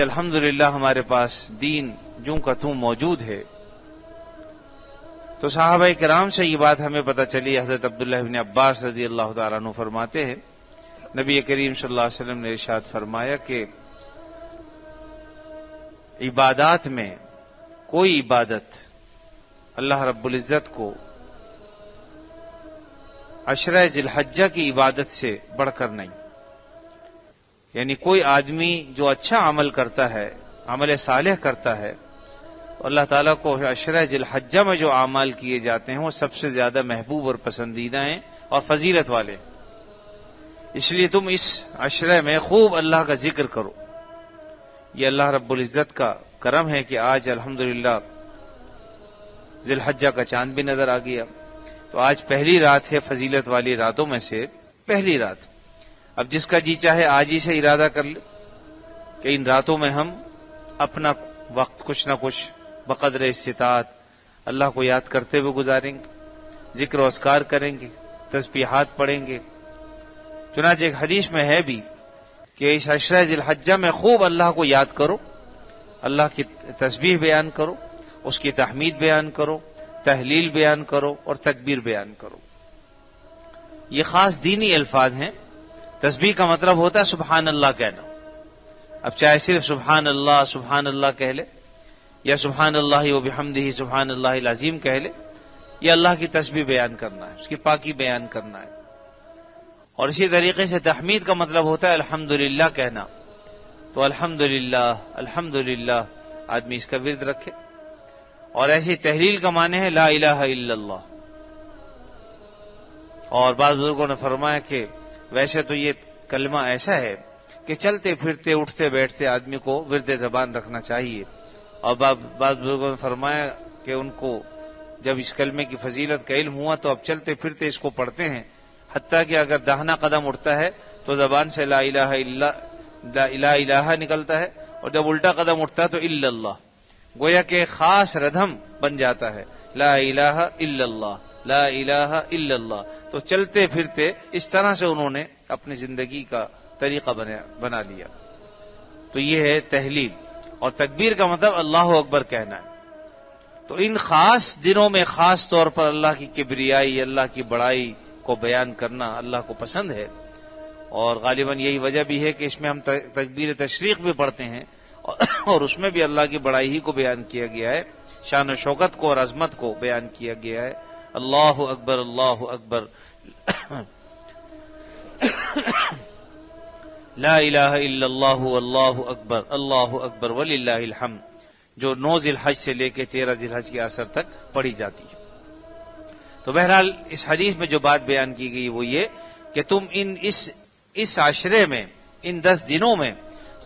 الحمدللہ ہمارے پاس دین جوں کا توں موجود ہے. تو صحابہ کرام سے یہ بات ہمیں پتہ چلی. حضرت عبداللہ بن عباس رضی اللہ تعالیٰ عنہ فرماتے ہیں نبی کریم صلی اللہ علیہ وسلم نے ارشاد فرمایا کہ عبادات میں کوئی عبادت اللہ رب العزت کو عشرہ ذی الحجہ کی عبادت سے بڑھ کر نہیں. یعنی کوئی آدمی جو اچھا عمل کرتا ہے، عمل صالح کرتا ہے، تو اللہ تعالیٰ کو عشرہ ذی الحجہ میں جو اعمال کیے جاتے ہیں وہ سب سے زیادہ محبوب اور پسندیدہ ہیں اور فضیلت والے. اس لیے تم اس عشرہ میں خوب اللہ کا ذکر کرو. یہ اللہ رب العزت کا کرم ہے کہ آج الحمدللہ ذی الحجہ کا چاند بھی نظر آ گیا. تو آج پہلی رات ہے فضیلت والی راتوں میں سے پہلی رات. اب جس کا جی چاہے آج ہی سے ارادہ کر لے کہ ان راتوں میں ہم اپنا وقت کچھ نہ کچھ بقدر استطاعت اللہ کو یاد کرتے ہوئے گزاریں گے، ذکر و اذکار کریں گے، تسبیحات پڑھیں گے. چنانچہ ایک حدیث میں ہے بھی کہ اس عشرہ ذی الحجہ میں خوب اللہ کو یاد کرو، اللہ کی تسبیح بیان کرو، اس کی تحمید بیان کرو، تحلیل بیان کرو اور تکبیر بیان کرو. یہ خاص دینی الفاظ ہیں. تسبیح کا مطلب ہوتا ہے سبحان اللہ کہنا. اب چاہے صرف سبحان اللہ کہہ لے، یا سبحان اللہ و بحمدہ سبحان اللہ العظیم کہہ لے، یہ اللہ کی تسبیح بیان کرنا ہے، اس کی پاکی بیان کرنا ہے. اور اسی طریقے سے تحمید کا مطلب ہوتا ہے الحمدللہ کہنا. تو الحمدللہ آدمی اس کا ورد رکھے. اور ایسی تحلیل کا معنی ہے لا الہ الا اللہ. اور بعض بزرگوں نے فرمایا کہ ویسے تو یہ کلمہ ایسا ہے کہ چلتے پھرتے اٹھتے بیٹھتے آدمی کو ورد زبان رکھنا چاہیے. اور بعض بزرگوں نے فرمایا کہ ان کو جب اس کلمے کی فضیلت کا علم ہوا تو اب چلتے پھرتے اس کو پڑھتے ہیں، حتیٰ کہ اگر داہنا قدم اٹھتا ہے تو زبان سے لا الہ نکلتا ہے، اور جب الٹا قدم اٹھتا ہے تو الا اللہ. گویا کہ خاص ردھم بن جاتا ہے لا الہ الا اللہ، لا الہ الا اللہ. تو چلتے پھرتے اس طرح سے انہوں نے اپنی زندگی کا طریقہ بنا لیا. تو یہ ہے تحلیل. اور تکبیر کا مطلب اللہ اکبر کہنا ہے. تو ان خاص دنوں میں خاص طور پر اللہ کی کبریائی، اللہ کی بڑائی کو بیان کرنا اللہ کو پسند ہے. اور غالباً یہی وجہ بھی ہے کہ اس میں ہم تکبیر تشریق بھی پڑھتے ہیں، اور اس میں بھی اللہ کی بڑائی ہی کو بیان کیا گیا ہے، شان و شوکت کو اور عظمت کو بیان کیا گیا ہے. اللہ اکبر اللہ اکبر لا الہ الا اللہ واللہ اکبر وللہ الحمد، جو 9 ذی الحج سے لے کے 13 ذی الحج کے عصر تک پڑھی جاتی ہے. تو بہرحال اس حدیث میں جو بات بیان کی گئی وہ یہ کہ تم اس عشرے میں، ان 10 دنوں میں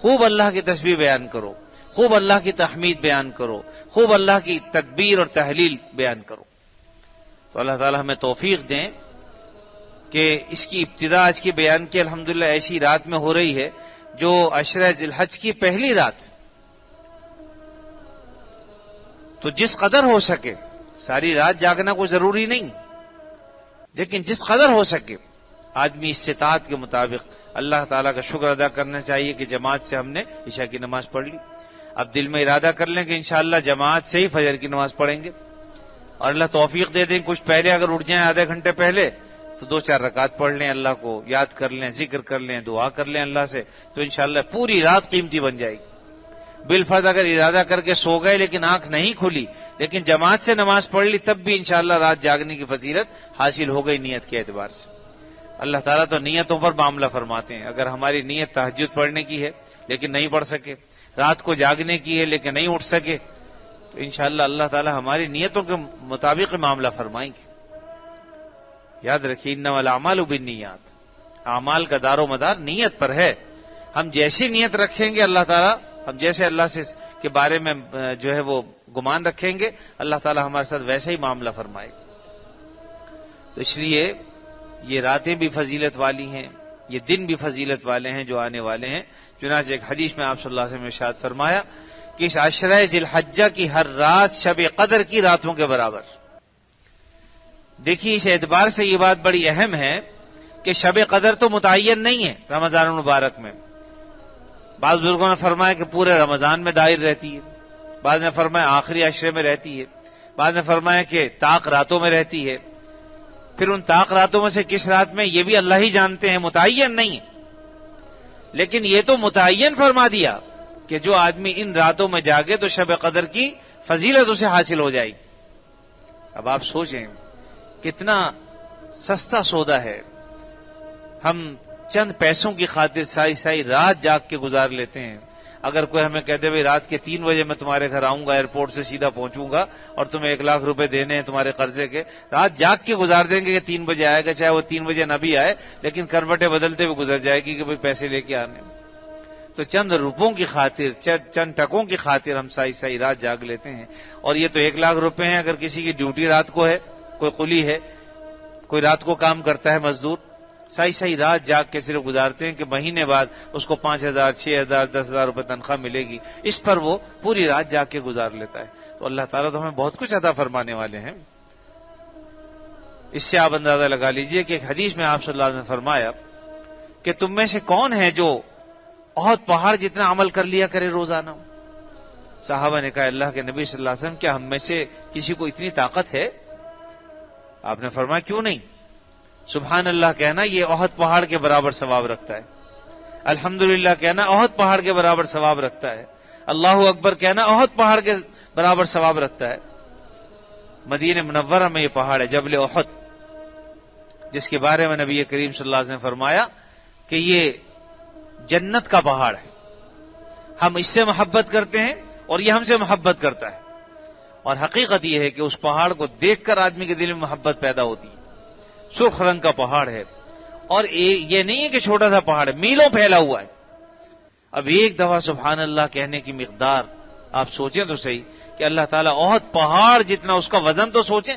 خوب اللہ کی تسبیح بیان کرو، خوب اللہ کی تحمید بیان کرو، خوب اللہ کی تکبیر اور تحلیل بیان کرو. تو اللہ تعالی ہمیں توفیق دیں کہ اس کی ابتدا آج کی بیان کی الحمدللہ ایسی رات میں ہو رہی ہے جو عشرہ ذی الحج کی پہلی رات. تو جس قدر ہو سکے، ساری رات جاگنا کوئی ضروری نہیں، لیکن جس قدر ہو سکے آدمی استطاعت کے مطابق اللہ تعالیٰ کا شکر ادا کرنا چاہیے کہ جماعت سے ہم نے عشاء کی نماز پڑھ لی. اب دل میں ارادہ کر لیں کہ انشاءاللہ جماعت سے ہی فجر کی نماز پڑھیں گے، اور اللہ توفیق دے دیں کچھ پہلے اگر اٹھ جائیں آدھے گھنٹے پہلے تو 2-4 رکعت پڑھ لیں، اللہ کو یاد کر لیں، ذکر کر لیں، دعا کر لیں اللہ سے، تو انشاءاللہ پوری رات قیمتی بن جائے گی. بالفرض اگر ارادہ کر کے سو گئے لیکن آنکھ نہیں کھلی لیکن جماعت سے نماز پڑھ لی، تب بھی انشاءاللہ رات جاگنے کی فضیلت حاصل ہو گئی نیت کے اعتبار سے. اللہ تعالیٰ تو نیتوں پر معاملہ فرماتے ہیں. اگر ہماری نیت تہجد پڑھنے کی ہے لیکن نہیں پڑھ سکے، رات کو جاگنے کی ہے لیکن نہیں اٹھ سکے، تو انشاءاللہ اللہ تعالیٰ ہماری نیتوں کے مطابق معاملہ فرمائیں گے. یاد رکھیے انما الاعمال بالنیات، اعمال کا دار و مدار نیت پر ہے. ہم جیسی نیت رکھیں گے اللہ تعالیٰ، ہم جیسے اللہ سے کے بارے میں جو ہے وہ گمان رکھیں گے، اللہ تعالیٰ ہمارے ساتھ ویسا ہی معاملہ فرمائے گا. تو اس لیے یہ راتیں بھی فضیلت والی ہیں، یہ دن بھی فضیلت والے ہیں جو آنے والے ہیں. چنانچہ ایک حدیث میں آپ صلی اللہ علیہ وسلم نے ارشاد فرمایا کہ اس عشرہ ذی الحجہ کی ہر رات شب قدر کی راتوں کے برابر. دیکھیے اس اعتبار سے یہ بات بڑی اہم ہے کہ شب قدر تو متعین نہیں ہے رمضان المبارک میں، بعض بزرگوں نے فرمایا کہ پورے رمضان میں دائر رہتی ہے، بعض نے فرمایا آخری عشرے میں رہتی ہے، بعض نے فرمایا کہ طاق راتوں میں رہتی ہے۔ پھر ان طاق راتوں میں سے کس رات میں یہ بھی اللہ ہی جانتے ہیں، متعین نہیں ہے، لیکن یہ تو متعین فرما دیا کہ جو آدمی ان راتوں میں جاگے تو شب قدر کی فضیلت اسے حاصل ہو جائے گی۔ اب آپ سوچیں کتنا سستا سودا ہے، ہم چند پیسوں کی خاطر ساری رات جاگ کے گزار لیتے ہیں۔ اگر کوئی ہمیں کہہ دے بھائی رات کے 3 بجے میں تمہارے گھر آؤں گا، ایئرپورٹ سے سیدھا پہنچوں گا اور تمہیں 1 لاکھ روپے دینے ہیں تمہارے قرضے کے، رات جاگ کے گزار دیں گے کہ 3 بجے آئے گا، چاہے وہ 3 بجے نہ بھی آئے لیکن کروٹیں بدلتے ہوئے گزر جائے گی کہ بھائی پیسے لے کے آنے۔ تو چند روپوں کی خاطر، چند ٹکوں کی خاطر ہم ساری رات جاگ لیتے ہیں، اور یہ تو 1 لاکھ روپے ہیں اگر کسی کی ڈیوٹی رات کو ہے، کوئی قلی ہے، کوئی رات کو کام کرتا ہے مزدور، ساری رات جاگ کے صرف گزارتے ہیں کہ مہینے بعد اس کو 5,000 6,000 10,000 روپے تنخواہ ملے گی، اس پر وہ پوری رات جاگ کے گزار لیتا ہے۔ تو اللہ تعالیٰ تو ہمیں بہت کچھ عطا فرمانے والے ہیں۔ اس سے آپ اندازہ لگا لیجئے کہ ایک حدیث میں آپ صلی اللہ علیہ وسلم نے فرمایا کہ تم میں سے کون ہے جو احد پہاڑ جتنا عمل کر لیا کرے روزانہ؟ صحابہ نے کہا اللہ کے نبی صلی اللہ علیہ وسلم کیا ہم میں سے کسی کو اتنی طاقت ہے؟ آپ نے فرمایا کیوں نہیں، سبحان اللہ کہنا یہ احد پہاڑ کے برابر ثواب رکھتا ہے، الحمدللہ کہنا احد پہاڑ کے برابر ثواب رکھتا ہے، اللہ اکبر کہنا احد پہاڑ کے برابر ثواب رکھتا ہے۔ مدینہ منورہ میں یہ پہاڑ ہے جبل احد، جس کے بارے میں نبی کریم صلی اللہ علیہ وسلم نے فرمایا کہ یہ جنت کا پہاڑ ہے، ہم اس سے محبت کرتے ہیں اور یہ ہم سے محبت کرتا ہے، اور حقیقت یہ ہے کہ اس پہاڑ کو دیکھ کر آدمی کے دل میں محبت پیدا ہوتی ہے۔ سرخ رنگ کا پہاڑ ہے، اور یہ نہیں ہے کہ چھوٹا سا پہاڑ ہے، میلوں پھیلا ہوا ہے۔ اب ایک دفعہ سبحان اللہ کہنے کی مقدار آپ سوچیں تو صحیح کہ اللہ تعالیٰ احد پہاڑ جتنا اس کا وزن تو سوچیں،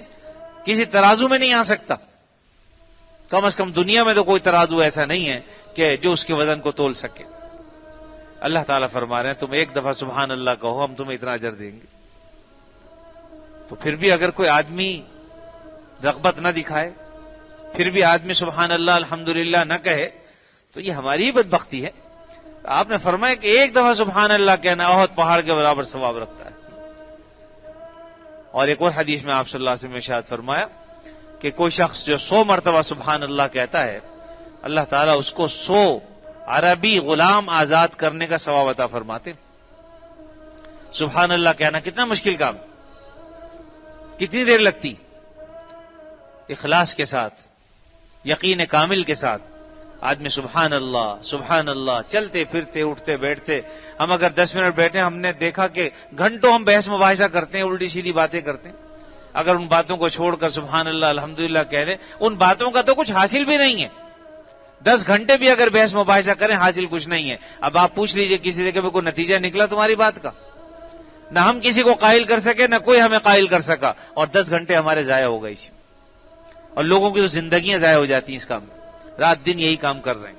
کسی ترازو میں نہیں آ سکتا، کم از کم دنیا میں تو کوئی ترازو ایسا نہیں ہے کہ جو اس کے وزن کو تول سکے۔ اللہ تعالیٰ فرما رہے ہیں تم ایک دفعہ سبحان اللہ کہو ہم تمہیں اتنا اجر دیں گے۔ تو پھر بھی اگر کوئی آدمی رغبت نہ دکھائے، پھر بھی آدمی سبحان اللہ الحمدللہ نہ کہے تو یہ ہماری ہی بدبختی ہے۔ آپ نے فرمایا کہ ایک دفعہ سبحان اللہ کہنا احد پہاڑ کے برابر ثواب رکھتا ہے۔ اور ایک اور حدیث میں آپ صلی اللہ علیہ وسلم نے ارشاد فرمایا کہ کوئی شخص جو 100 مرتبہ سبحان اللہ کہتا ہے، اللہ تعالیٰ اس کو 100 عربی غلام آزاد کرنے کا ثواب عطا فرماتے۔ سبحان اللہ کہنا کتنا مشکل کام، کتنی دیر لگتی؟ اخلاص کے ساتھ، یقین کامل کے ساتھ آدمی سبحان اللہ چلتے پھرتے اٹھتے بیٹھتے، ہم اگر 10 منٹ بیٹھے ہم نے دیکھا کہ گھنٹوں ہم بحث مباحثہ کرتے ہیں، الٹی سیدھی باتیں کرتے ہیں، اگر ان باتوں کو چھوڑ کر سبحان اللہ الحمدللہ کہہ لیں، ان باتوں کا تو کچھ حاصل بھی نہیں ہے۔ 10 گھنٹے بھی اگر بحث مباحثہ کریں حاصل کچھ نہیں ہے۔ اب آپ پوچھ لیجئے کسی جگہ میں کوئی نتیجہ نکلا تمہاری بات کا؟ نہ ہم کسی کو قائل کر سکے، نہ کوئی ہمیں قائل کر سکا، اور 10 گھنٹے ہمارے ضائع ہو گئے اسی میں۔ اور لوگوں کی تو زندگیاں ضائع ہو جاتی ہیں اس کام میں، رات دن یہی کام کر رہے ہیں۔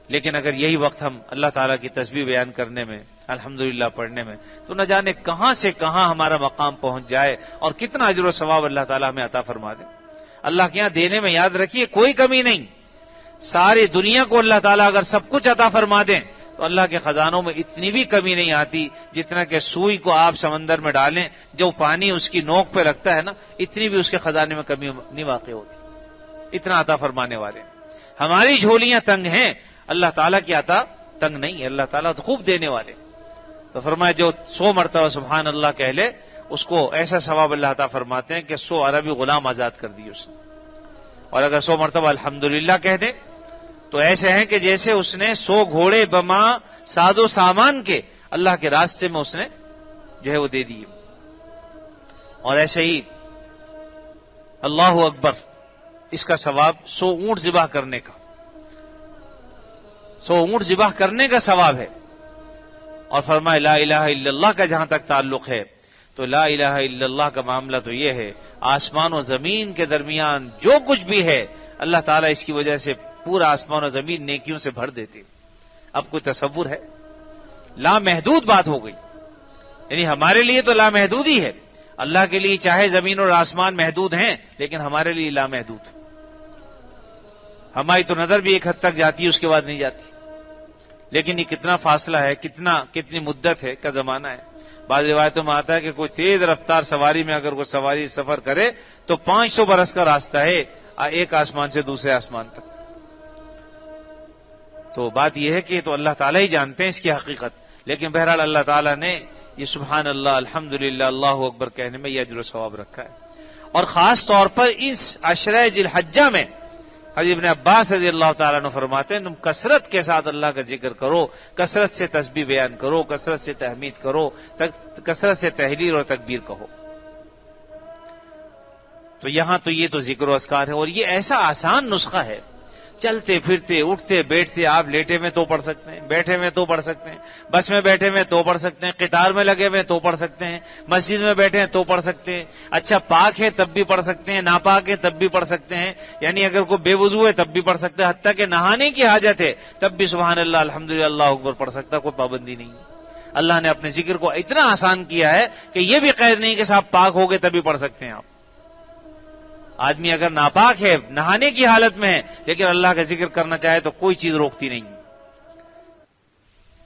لیکن اگر یہی وقت ہم اللہ تعالیٰ کی تسبیح بیان کرنے میں، الحمدللہ پڑھنے میں، تو نہ جانے کہاں سے کہاں ہمارا مقام پہنچ جائے اور کتنا اجر و ثواب اللہ تعالیٰ ہمیں عطا فرما دے۔ اللہ کے یہاں دینے میں یاد رکھیے کوئی کمی نہیں، ساری دنیا کو اللہ تعالیٰ اگر سب کچھ عطا فرما دیں تو اللہ کے خزانوں میں اتنی بھی کمی نہیں آتی، جتنا کہ سوئی کو آپ سمندر میں ڈالیں، جو پانی اس کی نوک پہ لگتا ہے نا، اتنی بھی اس کے خزانے میں کمی نہیں واقع ہوتی، اتنا عطا فرمانے والے ہیں۔ ہماری جھولیاں تنگ ہیں، اللہ تعالیٰ کی عطا تنگ نہیں ہے، اللہ تعالیٰ تو خوب دینے والے۔ تو فرمایا جو 100 مرتبہ سبحان اللہ کہہ لے اس کو ایسا ثواب اللہ عطا فرماتے ہیں کہ 100 عربی غلام آزاد کر دیے اس نے، اور اگر 100 مرتبہ الحمدللہ کہہ دے تو ایسے ہیں کہ جیسے اس نے 100 گھوڑے بما ساز و سامان کے اللہ کے راستے میں اس نے جو ہے وہ دے دیے۔ اور ایسے ہی اللہ اکبر، اس کا ثواب 100 اونٹ ذبح کرنے کا، 100 اونٹ ذبح کرنے کا ثواب ہے۔ اور فرمایا لا الہ الا اللہ کا جہاں تک تعلق ہے تو لا الہ الا اللہ کا معاملہ تو یہ ہے، آسمان و زمین کے درمیان جو کچھ بھی ہے اللہ تعالیٰ اس کی وجہ سے پورا آسمان و زمین نیکیوں سے بھر دیتے۔ اب کوئی تصور ہے؟ لامحدود بات ہو گئی، یعنی ہمارے لیے تو لامحدود ہی ہے، اللہ کے لیے چاہے زمین اور آسمان محدود ہیں لیکن ہمارے لیے لامحدود۔ ہماری تو نظر بھی ایک حد تک جاتی ہے، اس کے بعد نہیں جاتی، لیکن یہ کتنا فاصلہ ہے، کتنی مدت ہے کا زمانہ ہے. بعض روایتوں میں آتا ہے کہ کوئی تیز رفتار سواری میں اگر کوئی سواری سفر کرے تو 500 برس کا راستہ ہے ایک آسمان سے دوسرے آسمان تک. تو بات یہ ہے کہ تو اللہ تعالیٰ ہی جانتے ہیں اس کی حقیقت، لیکن بہرحال اللہ تعالیٰ نے یہ سبحان اللہ الحمدللہ اللہ اکبر کہنے میں یہ اجر و ثواب رکھا ہے. اور خاص طور پر اس عشرہ ذی الحجہ میں حضرت ابن عباس رضی اللہ تعالیٰ عنہ فرماتے ہیں تم کثرت کے ساتھ اللہ کا ذکر کرو، کثرت سے تسبیح بیان کرو، کثرت سے تحمید کرو، کثرت سے تحلیل اور تکبیر کہو. تو یہاں تو یہ تو ذکر و اذکار ہے، اور یہ ایسا آسان نسخہ ہے، چلتے پھرتے اٹھتے بیٹھتے آپ لیٹے میں تو پڑھ سکتے ہیں، بیٹھے میں تو پڑھ سکتے ہیں، بس میں بیٹھے میں تو پڑھ سکتے ہیں، قطار میں لگے ہوئے تو پڑھ سکتے ہیں، مسجد میں بیٹھے ہیں تو پڑھ سکتے ہیں، اچھا پاک ہے تب بھی پڑھ سکتے ہیں، ناپاک ہے تب بھی پڑھ سکتے ہیں، یعنی اگر کوئی بے وضو ہے تب بھی پڑھ سکتے ہیں، حتیٰ کہ نہانے کی حاجت ہے تب بھی سبحان اللہ الحمدللہ اللہ اکبر پڑھ سکتا ہے، کوئی پابندی نہیں ہے. اللہ نے اپنے ذکر کو اتنا آسان کیا ہے کہ یہ بھی قید نہیں کہ صاحب پاک ہو گئے تبھی پڑھ سکتے ہیں آپ. آدمی اگر ناپاک ہے نہانے کی حالت میں ہے لیکن اللہ کا ذکر کرنا چاہے تو کوئی چیز روکتی نہیں.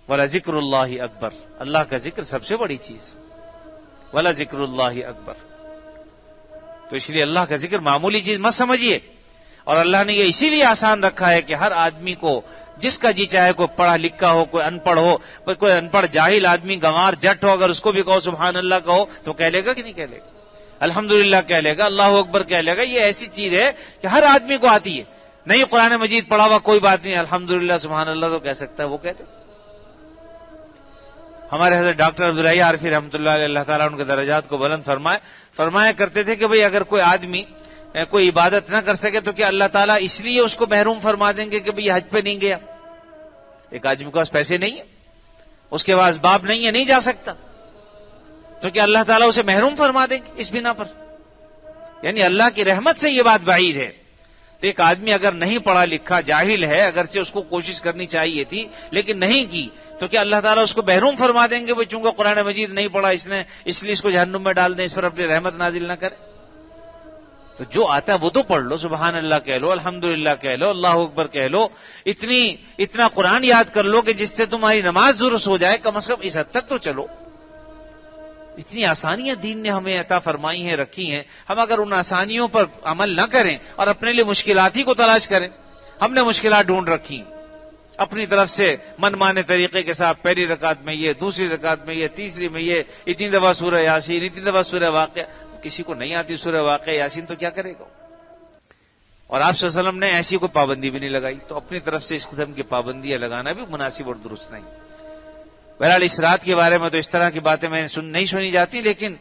ولا ذکر اللہ اکبر، اللہ کا ذکر سب سے بڑی چیز، ولا ذکر اللہ اکبر. تو اس لیے اللہ کا ذکر معمولی چیز مت سمجھیے، اور اللہ نے یہ اسی لیے آسان رکھا ہے کہ ہر آدمی کو جس کا جی چاہے، کوئی پڑھا لکھا ہو، کوئی ان پڑھ ہو، کوئی ان پڑھ جاہل آدمی گنوار جٹ ہو، اگر اس کو بھی کہو سبحان اللہ کہو تو کہہ لے گا کہ نہیں کہہ لے گا، الحمدللہ کہہ لے گا، اللہ اکبر کہہ لے گا. یہ ایسی چیز ہے کہ ہر آدمی کو آتی ہے. نہیں قرآن مجید پڑھا ہوا کوئی بات نہیں، الحمدللہ سبحان اللہ تو کہہ سکتا ہے، وہ کہتے. ہمارے حضرت ڈاکٹر عبداللہ عارفی رحمۃ اللہ علیہ، اللہ تعالیٰ ان کے درجات کو بلند فرمایا کرتے تھے کہ بھئی اگر کوئی آدمی کوئی عبادت نہ کر سکے تو کیا اللہ تعالیٰ اس لیے اس کو محروم فرما دیں گے کہ بھئی حج پہ نہیں گیا؟ ایک آدمی کے پاس پیسے نہیں ہے، اس کے پاس اسباب نہیں ہے، نہیں جا سکتا، تو کیا اللہ تعالیٰ اسے محروم فرما دیں گے اس بنا پر؟ یعنی اللہ کی رحمت سے یہ بات بعید ہے. تو ایک آدمی اگر نہیں پڑھا لکھا جاہل ہے، اگرچہ اس کو کوشش کرنی چاہیے تھی لیکن نہیں کی، تو کیا اللہ تعالیٰ اس کو محروم فرما دیں گے بھئی چونکہ قرآن مجید نہیں پڑھا اس نے اس لیے اس کو جہنم میں ڈال دیں، اس پر اپنی رحمت نازل نہ کرے؟ تو جو آتا ہے وہ تو پڑھ لو، سبحان اللہ کہہ لو، الحمدللہ کہہ لو، اللہ اکبر کہہ لو، اتنا قرآن یاد کر لو کہ جس سے تمہاری نماز درست ہو جائے، کم از کم اس حد تک تو چلو. اتنی آسانیاں دین نے ہمیں عطا فرمائی ہیں، رکھی ہیں. ہم اگر ان آسانیوں پر عمل نہ کریں اور اپنے لیے مشکلات ہی کو تلاش کریں، ہم نے مشکلات ڈھونڈ رکھی اپنی طرف سے من مانے طریقے کے ساتھ، پہلی رکعت میں یہ، دوسری رکعت میں یہ، تیسری میں یہ، اتنی دفعہ سورہ یاسین، اتنی دفعہ سورہ واقعہ. کسی کو نہیں آتی سورہ واقعہ یاسین تو کیا کرے گا؟ اور آپ صلی اللہ علیہ وسلم نے ایسی کوئی پابندی بھی نہیں لگائی. تو اپنی طرف سے اس قسم کی پابندیاں لگانا بھی مناسب اور درست نہیں. بہرحال اس رات کے بارے میں تو اس طرح کی باتیں میں نہیں سنی جاتی، لیکن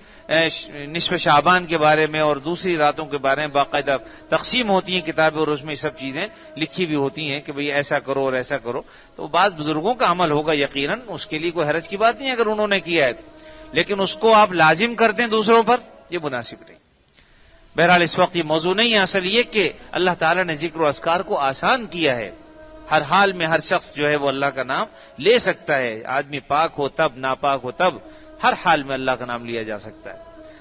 نصف شعبان کے بارے میں اور دوسری راتوں کے بارے میں باقاعدہ تقسیم ہوتی ہیں کتابیں، اور اس میں یہ سب چیزیں لکھی بھی ہوتی ہیں کہ بھئی ایسا کرو اور ایسا کرو. تو بعض بزرگوں کا عمل ہوگا یقیناً، اس کے لیے کوئی حرج کی بات نہیں اگر انہوں نے کیا ہے، لیکن اس کو آپ لازم کر دیں دوسروں پر، یہ مناسب نہیں. بہرحال اس وقت یہ موضوع نہیں ہے، اصل یہ کہ اللہ تعالیٰ نے ذکر و اذکار کو آسان کیا ہے. ہر حال میں ہر شخص جو ہے وہ اللہ کا نام لے سکتا ہے، آدمی پاک ہو تب، ناپاک ہو تب، ہر حال میں اللہ کا نام لیا جا سکتا ہے.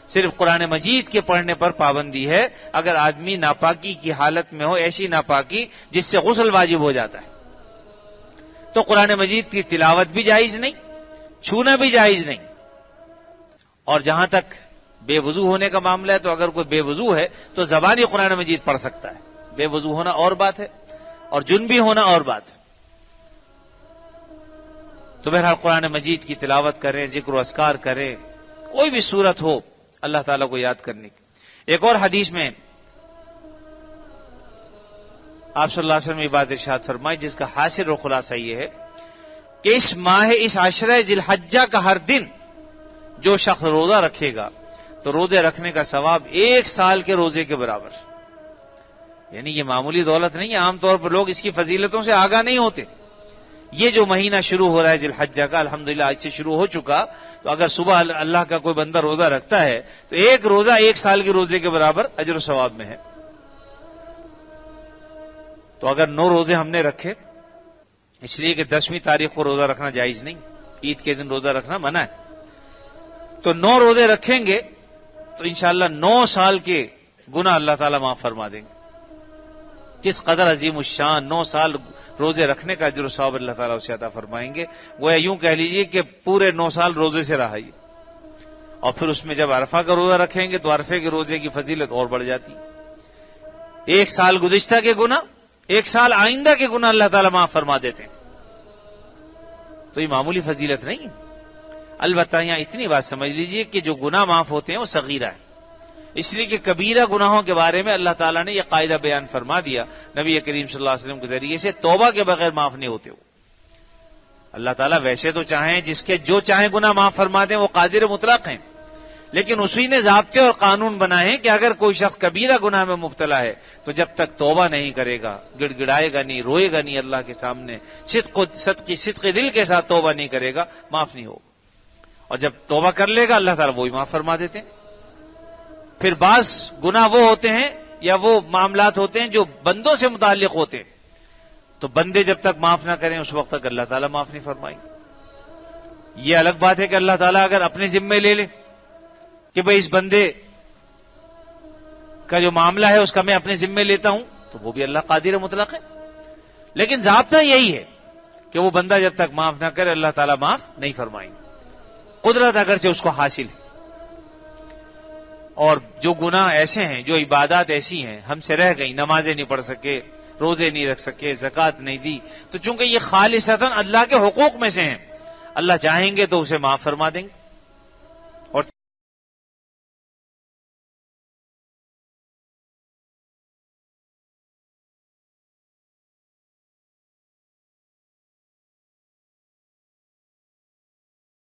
صرف قرآن مجید کے پڑھنے پر پابندی ہے اگر آدمی ناپاکی کی حالت میں ہو، ایسی ناپاکی جس سے غسل واجب ہو جاتا ہے، تو قرآن مجید کی تلاوت بھی جائز نہیں، چھونا بھی جائز نہیں. اور جہاں تک بے وضو ہونے کا معاملہ ہے تو اگر کوئی بے وضو ہے تو زبانی قرآن مجید پڑھ سکتا ہے. بے وضو ہونا اور بات ہے اور جنبی ہونا اور بات. تو بہرحال قرآن مجید کی تلاوت کریں، ذکر و اذکار کریں، کوئی بھی صورت ہو اللہ تعالیٰ کو یاد کرنے کی. ایک اور حدیث میں آپ صلی اللہ علیہ وسلم نے بات ارشاد فرمائی جس کا حاصل و خلاصہ یہ ہے کہ اس ماہ، اس عشرہ ذی الحجہ کا ہر دن جو شخص روزہ رکھے گا تو روزے رکھنے کا ثواب 1 سال کے روزے کے برابر. یعنی یہ معمولی دولت نہیں ہے، عام طور پر لوگ اس کی فضیلتوں سے آگاہ نہیں ہوتے. یہ جو مہینہ شروع ہو رہا ہے ذی الحجہ کا، الحمدللہ آج سے شروع ہو چکا، تو اگر صبح اللہ کا کوئی بندہ روزہ رکھتا ہے تو ایک روزہ 1 سال کے روزے کے برابر اجر و ثواب میں ہے. تو اگر 9 روزے ہم نے رکھے، اس لیے کہ 10ویں تاریخ کو روزہ رکھنا جائز نہیں، عید کے دن روزہ رکھنا منع ہے، تو 9 روزے رکھیں گے تو انشاءاللہ 9 سال کے گناہ اللہ تعالیٰ معاف فرما دیں گے. کس قدر عظیم الشان 9 سال روزے رکھنے کا اجر و ثواب اللہ تعالیٰ اسے عطا فرمائیں گے. گویا یوں کہہ لیجئے کہ پورے 9 سال روزے سے رہا یہ. اور پھر اس میں جب عرفہ کا روزہ رکھیں گے تو عرفے کے روزے کی فضیلت اور بڑھ جاتی. 1 سال گزشتہ کے گناہ، 1 سال آئندہ کے گناہ اللہ تعالیٰ معاف فرما دیتے ہیں. تو یہ معمولی فضیلت نہیں ہے. البتہ یہاں اتنی بات سمجھ لیجئے کہ جو گناہ معاف ہوتے ہیں وہ صغیرہ ہے، اس لیے کہ کبیرہ گناہوں کے بارے میں اللہ تعالیٰ نے یہ قاعدہ بیان فرما دیا نبی کریم صلی اللہ علیہ وسلم کے ذریعے سے، توبہ کے بغیر معاف نہیں ہوتے. اللہ تعالیٰ ویسے تو چاہیں جس کے جو چاہیں گناہ معاف فرما دیں، وہ قادر مطلق ہیں، لیکن اسی نے ضابطے اور قانون بنائے ہیں کہ اگر کوئی شخص کبیرہ گناہ میں مبتلا ہے تو جب تک توبہ نہیں کرے گا، گڑ گڑائے گا نہیں، روئے گا نہیں اللہ کے سامنے، صدق دل کے ساتھ توبہ نہیں کرے گا، معاف نہیں ہوگا. اور جب توبہ کر لے گا اللہ تعالیٰ وہی معاف فرما دیتے ہیں. پھر بعض گناہ وہ ہوتے ہیں یا وہ معاملات ہوتے ہیں جو بندوں سے متعلق ہوتے ہیں، تو بندے جب تک معاف نہ کریں اس وقت تک اللہ تعالیٰ معاف نہیں فرمائیں گے. یہ الگ بات ہے کہ اللہ تعالیٰ اگر اپنے ذمے لے لے کہ بھئی اس بندے کا جو معاملہ ہے اس کا میں اپنے ذمے لیتا ہوں، تو وہ بھی اللہ قادر مطلق ہے. لیکن ضابطہ یہی ہے کہ وہ بندہ جب تک معاف نہ کرے اللہ تعالیٰ معاف نہیں فرمائیں گے. قدرت اگرچہ اس کو حاصل ہے، اور جو گناہ ایسے ہیں، جو عبادات ایسی ہیں ہم سے رہ گئی، نمازیں نہیں پڑھ سکے، روزے نہیں رکھ سکے، زکوٰۃ نہیں دی، تو چونکہ یہ خالصتاً اللہ کے حقوق میں سے ہیں، اللہ چاہیں گے تو اسے معاف فرما دیں گے.